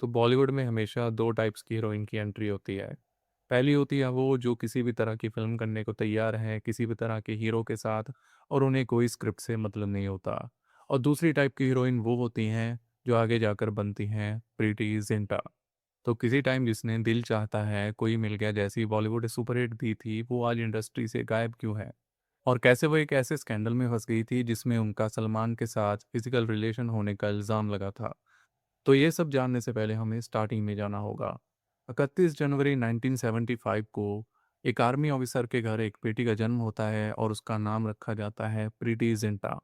तो बॉलीवुड में हमेशा 2 टाइप्स की हीरोइन की एंट्री होती है। पहली होती है वो जो किसी भी तरह की फ़िल्म करने को तैयार हैं, किसी भी तरह के हीरो के साथ और उन्हें कोई स्क्रिप्ट से मतलब नहीं होता। और दूसरी टाइप की हीरोइन वो होती हैं जो आगे जाकर बनती हैं प्रीति जिंटा। तो किसी टाइम जिसने दिल चाहता है, कोई मिल गया जैसी बॉलीवुड सुपरहिट दी थी, वो आज इंडस्ट्री से गायब क्यों है? और कैसे वो एक ऐसे स्कैंडल में फँस गई थी जिसमें उनका सलमान के साथ फिज़िकल रिलेशन होने का इल्ज़ाम लगा था। तो ये सब जानने से पहले हमें स्टार्टिंग में जाना होगा। 31 जनवरी 1975 को एक आर्मी ऑफिसर के घर एक बेटी का जन्म होता है और उसका नाम रखा जाता है प्रीति जिंटा।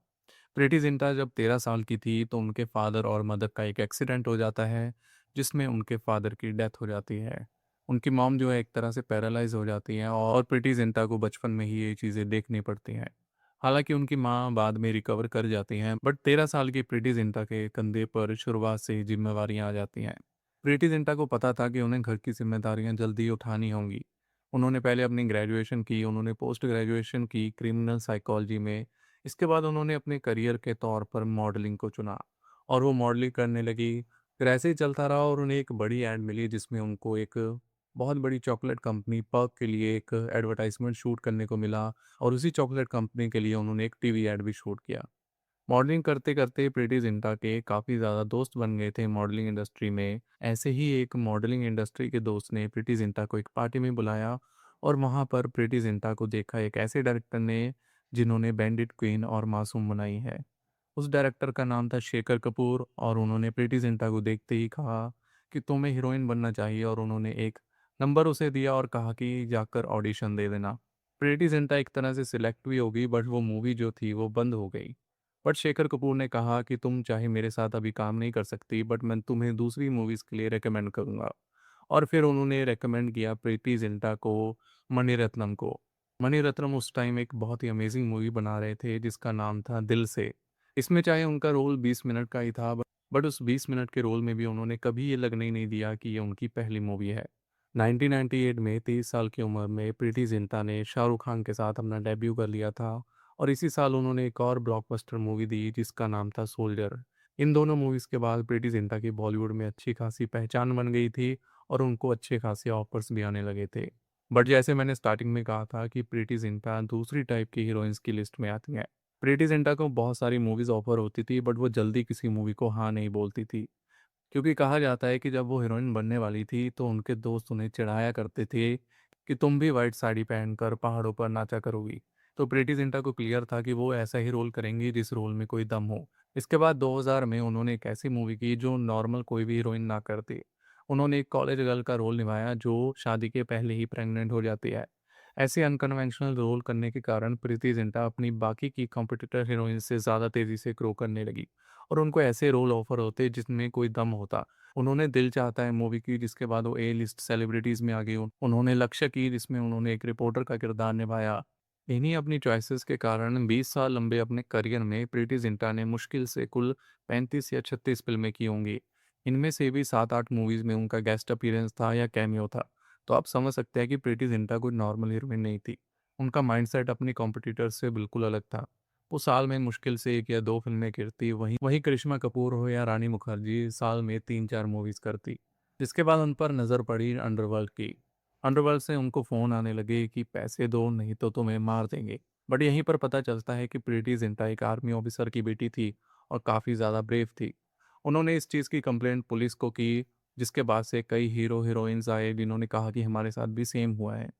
प्रीति जिंटा जब 13 साल की थी तो उनके फादर और मदर का एक एक्सीडेंट हो जाता है जिसमें उनके फादर की डेथ हो जाती है। उनकी मॉम जो है एक तरह से पैरालाइज हो जाती हैं और प्रीति जिंटा को बचपन में ही ये चीज़ें देखनी पड़ती हैं। हालांकि उनकी माँ बाद में रिकवर कर जाती हैं, बट 13 साल की प्रीति जिंटा के कंधे पर शुरुआत से ही जिम्मेवारियां आ जाती हैं। प्रीति जिंटा को पता था कि उन्हें घर की जिम्मेदारियां जल्दी उठानी होंगी। उन्होंने पहले अपनी ग्रेजुएशन की, उन्होंने पोस्ट ग्रेजुएशन की क्रिमिनल साइकोलॉजी में। इसके बाद उन्होंने अपने करियर के तौर पर मॉडलिंग को चुना और वो मॉडलिंग करने लगी। फिर ऐसे ही चलता रहा और उन्हें एक बड़ी एड मिली जिसमें उनको एक बहुत बड़ी चॉकलेट कंपनी पर्क के लिए एक एडवर्टाइजमेंट शूट करने को मिला और उसी चॉकलेट कंपनी के लिए उन्होंने एक टीवी ऐड भी शूट किया। मॉडलिंग करते करते प्रीति जिंटा के काफ़ी ज़्यादा दोस्त बन गए थे मॉडलिंग इंडस्ट्री में। ऐसे ही एक मॉडलिंग इंडस्ट्री के दोस्त ने प्रीति जिंटा को एक पार्टी में बुलाया और वहाँ पर प्रीति जिंटा को देखा एक ऐसे डायरेक्टर ने जिन्होंने बैंडिट क्वीन और मासूम बनाई है। उस डायरेक्टर का नाम था शेखर कपूर और उन्होंने प्रीति जिंटा को देखते ही कहा कि तुम्हें हीरोइन बनना चाहिए और उन्होंने एक नंबर उसे दिया और कहा कि जाकर ऑडिशन दे देना। प्रीति जिंटा एक तरह से सिलेक्ट भी हो गई, बट वो मूवी जो थी वो बंद हो गई। बट शेखर कपूर ने कहा कि तुम चाहे मेरे साथ अभी काम नहीं कर सकती, बट मैं तुम्हें दूसरी मूवीज़ के लिए रेकमेंड करूँगा। और फिर उन्होंने रेकमेंड किया प्रीति जिंटा को मणिरत्नम को। मणिरत्नम उस टाइम एक बहुत ही अमेजिंग मूवी बना रहे थे जिसका नाम था दिल से। इसमें चाहे उनका रोल 20 मिनट का ही था, बट उस 20 मिनट के रोल में भी उन्होंने कभी ये लगने ही नहीं दिया कि ये उनकी पहली मूवी है। 1998 में 23 साल की उम्र में प्रीति जिंटा ने शाहरुख खान के साथ अपना डेब्यू कर लिया था और इसी साल उन्होंने एक और ब्लॉकबस्टर मूवी दी जिसका नाम था सोल्जर। इन दोनों मूवीज़ के बाद प्रीति जिंटा की बॉलीवुड में अच्छी खासी पहचान बन गई थी और उनको अच्छे खासे ऑफर्स भी आने लगे थे। बट जैसे मैंने स्टार्टिंग में कहा था कि प्रीति जिंटा दूसरी टाइप की हीरोइंस की लिस्ट में आती हैं। प्रीति जिंटा को बहुत सारी मूवीज़ ऑफर होती थी, बट वो जल्दी किसी मूवी को हाँ नहीं बोलती थी। क्योंकि कहा जाता है कि जब वो हीरोइन बनने वाली थी तो उनके दोस्त उन्हें चिढ़ाया करते थे कि तुम भी वाइट साड़ी पहनकर पहाड़ों पर नाचा करोगी। तो प्रीति जिंटा को क्लियर था कि वो ऐसा ही रोल करेंगी जिस रोल में कोई दम हो। इसके बाद 2000 में उन्होंने एक ऐसी मूवी की जो नॉर्मल कोई भी हीरोइन ना करती। उन्होंने एक कॉलेज गर्ल का रोल निभाया जो शादी के पहले ही प्रेग्नेंट हो जाती है। ऐसे अनकन्वेंशनल रोल करने के कारण प्रीति जिंटा अपनी बाकी की कॉम्पिटिटर हीरोइन से ज़्यादा तेज़ी से ग्रो करने लगी और उनको ऐसे रोल ऑफर होते जिसमें कोई दम होता। उन्होंने दिल चाहता है मूवी की जिसके बाद वो ए लिस्ट सेलिब्रिटीज़ में आ गई। उन्होंने लक्ष्य की जिसमें उन्होंने एक रिपोर्टर का किरदार निभाया। इन्हीं अपनी चॉइसेस के कारण 20 साल लंबे अपने करियर में प्रीति जिंटा ने मुश्किल से कुल 35 या 36 फिल्में की होंगी। इनमें से भी 7-8 मूवीज़ में उनका गेस्ट अपीयरेंस था या कैमियो था। तो आप समझ सकते हैं कि प्रीति जिंटा कोई नॉर्मल हीरोइन नहीं थी। उनका माइंडसेट अपनी कॉम्पिटिटर्स से बिल्कुल अलग था। वो साल में मुश्किल से 1 या 2 फ़िल्में करती, वहीं वहीं करिश्मा कपूर हो या रानी मुखर्जी साल में 3-4 मूवीज़ करती। जिसके बाद उन पर नज़र पड़ी अंडरवर्ल्ड की। अंडरवर्ल्ड से उनको फ़ोन आने लगे कि पैसे दो नहीं तो तुम्हें मार देंगे। बट यहीं पर पता चलता है कि प्रीति जिंटा एक आर्मी ऑफिसर की बेटी थी और काफ़ी ज़्यादा ब्रेव थी। उन्होंने इस चीज़ की कंप्लेंट पुलिस को की, जिसके बाद से कई हीरो हीरोइंस आए जिन्होंने कहा कि हमारे साथ भी सेम हुआ है।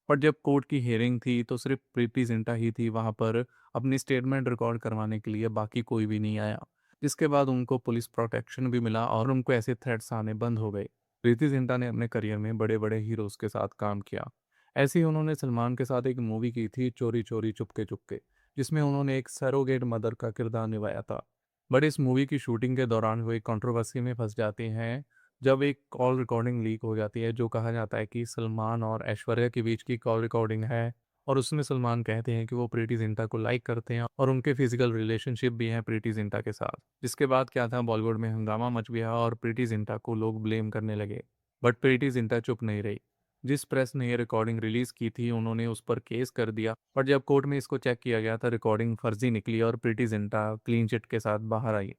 पर जब कोर्ट की हियरिंग थी तो सिर्फ प्रीति जिंटा ही थी वहाँ पर अपनी स्टेटमेंट रिकॉर्ड करवाने के लिए, बाकी कोई भी नहीं आया। जिसके बाद उनको पुलिस प्रोटेक्शन भी मिला और उनको ऐसे थ्रेट्स आने बंद हो गए। प्रीति जिंटा ने अपने करियर में बड़े बड़े हीरोज़ के साथ काम किया। ऐसे ही उन्होंने सलमान के साथ एक मूवी की थी चोरी चोरी चुपके चुपके, जिसमें उन्होंने एक सरोगेट मदर का किरदार निभाया था। बट इस मूवी की शूटिंग के दौरान वो एक कंट्रोवर्सी में फंस जाते हैं जब एक कॉल रिकॉर्डिंग लीक हो जाती है जो कहा जाता है कि सलमान और ऐश्वर्या के बीच की कॉल रिकॉर्डिंग है। और उसमें सलमान कहते हैं कि वो प्रीति जिंटा को लाइक करते हैं और उनके फिजिकल रिलेशनशिप भी हैं प्रीति जिंटा के साथ। जिसके बाद क्या था, बॉलीवुड में हंगामा मच गया और प्रीति जिंटा को लोग ब्लेम करने लगे। बट प्रीति जिंटा चुप नहीं रही। जिस प्रेस ने ये रिकॉर्डिंग रिलीज की थी उन्होंने उस पर केस कर दिया, पर जब कोर्ट में इसको चेक किया गया था रिकॉर्डिंग फर्जी निकली और प्रीति जिंटा क्लीन चिट के साथ बाहर आई।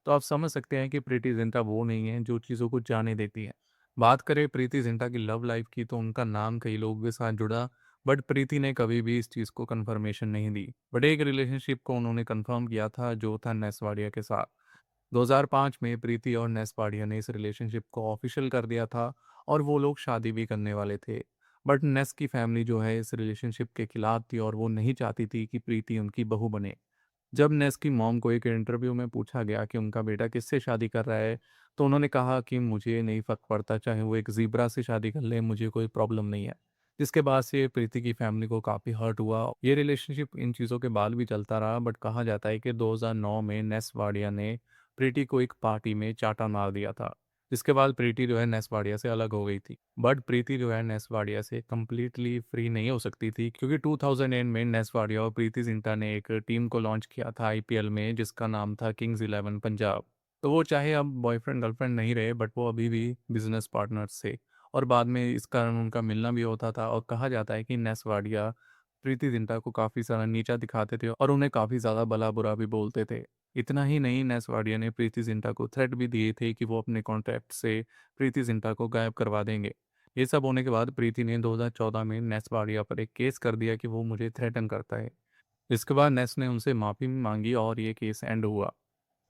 तो आप समझ सकते हैं कि प्रीति जिंटा वो नहीं है जो चीज़ों को जाने देती है। बात करें प्रीति जिंटा की लव लाइफ की, तो उनका नाम कई लोगों के साथ जुड़ा, बट प्रीति ने कभी भी इस चीज़ को कंफर्मेशन नहीं दी। बट एक रिलेशनशिप को उन्होंने कंफर्म किया था, जो था नेस वाडिया के साथ। 2005 में प्रीति और नेस वाडिया ने इस रिलेशनशिप को ऑफिशियल कर दिया था और वो लोग शादी भी करने वाले थे। बट नेस की फैमिली जो है इस रिलेशनशिप के खिलाफ थी और वो नहीं चाहती थी कि प्रीति उनकी बहू बने। जब नेस की मॉम को एक इंटरव्यू में पूछा गया कि उनका बेटा किससे शादी कर रहा है, तो उन्होंने कहा कि मुझे नहीं फर्क पड़ता, चाहे वो एक ज़ीब्रा से शादी कर ले, मुझे कोई प्रॉब्लम नहीं है। जिसके बाद से प्रीति की फैमिली को काफ़ी हर्ट हुआ। ये रिलेशनशिप इन चीज़ों के बाद भी चलता रहा, बट कहा जाता है कि 2009 में नेस वाडिया ने प्रीति को एक पार्टी में चाटा मार दिया था। जिसके बाद प्रीति जो है नेस वाडिया से अलग हो गई थी। बट प्रीति जो है नेस वाडिया से कंप्लीटली फ्री नहीं हो सकती थी, क्योंकि 2008 में नेस वाडिया और प्रीति जिंटा ने एक टीम को लॉन्च किया था आईपीएल में, जिसका नाम था किंग्स 11 पंजाब। तो वो चाहे अब बॉयफ्रेंड गर्लफ्रेंड नहीं रहे, बट वो अभी भी बिजनेस पार्टनर्स थे। और बाद में इस कारण उनका मिलना भी होता था, और कहा जाता है कि नेस वाडिया प्रीति जिंटा को काफ़ी सारा नीचा दिखाते थे और उन्हें काफ़ी ज़्यादा भला बुरा भी बोलते थे। इतना ही नहीं, नेस वाडिया ने प्रीति जिंटा को थ्रेट भी दिए थे कि वो अपने कॉन्ट्रैक्ट से प्रीति जिंटा को गायब करवा देंगे। ये सब होने के बाद प्रीति ने 2014 में नेस वाडिया पर एक केस कर दिया कि वो मुझे थ्रेटन करता है। इसके बाद नेस ने उनसे माफ़ी मांगी और ये केस एंड हुआ।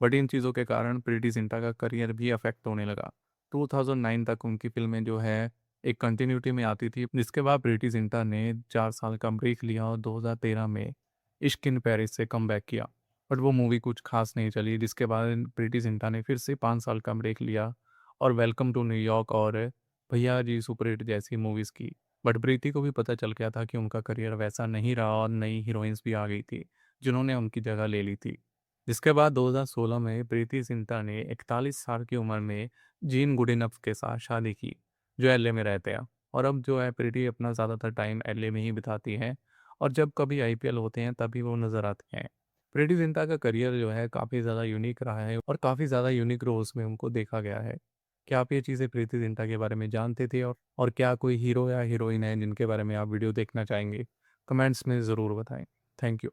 बट इन चीज़ों के कारण प्रीति जिंटा का करियर भी अफेक्ट होने लगा। 2009 तक उनकी फिल्में जो है एक कंटिन्यूटी में आती थी, जिसके बाद प्रीति जिंटा ने 4 साल का ब्रेक लिया और 2013 में इश्क इन पेरिस से कम बैक किया। बट वो मूवी कुछ खास नहीं चली, जिसके बाद प्रीति जिंटा ने फिर से 5 साल का ब्रेक लिया और वेलकम टू न्यूयॉर्क और भैया जी सुपर हिट जैसी मूवीज़ की। बट प्रीति को भी पता चल गया था कि उनका करियर वैसा नहीं रहा और नई हीरोइंस भी आ गई थी, जिन्होंने उनकी जगह ले ली थी। जिसके बाद 2016 में प्रीति जिंटा ने 41 साल की उम्र में जीन गुडिनफ के साथ शादी की, जो एलए में रहते हैं। और अब जो है प्रीति अपना ज़्यादातर टाइम एलए में ही बिताती हैं, और जब कभी आईपीएल होते हैं तभी वो नज़र आते हैं। प्रीति जिंटा का करियर जो है काफ़ी ज़्यादा यूनिक रहा है और काफ़ी ज़्यादा यूनिक रोल्स में उनको देखा गया है। क्या आप ये चीज़ें प्रीति जिंटा के बारे में जानते थे, और क्या कोई हीरो या हीरोइन है जिनके बारे में आप वीडियो देखना चाहेंगे? कमेंट्स में ज़रूर बताएं। Thank you.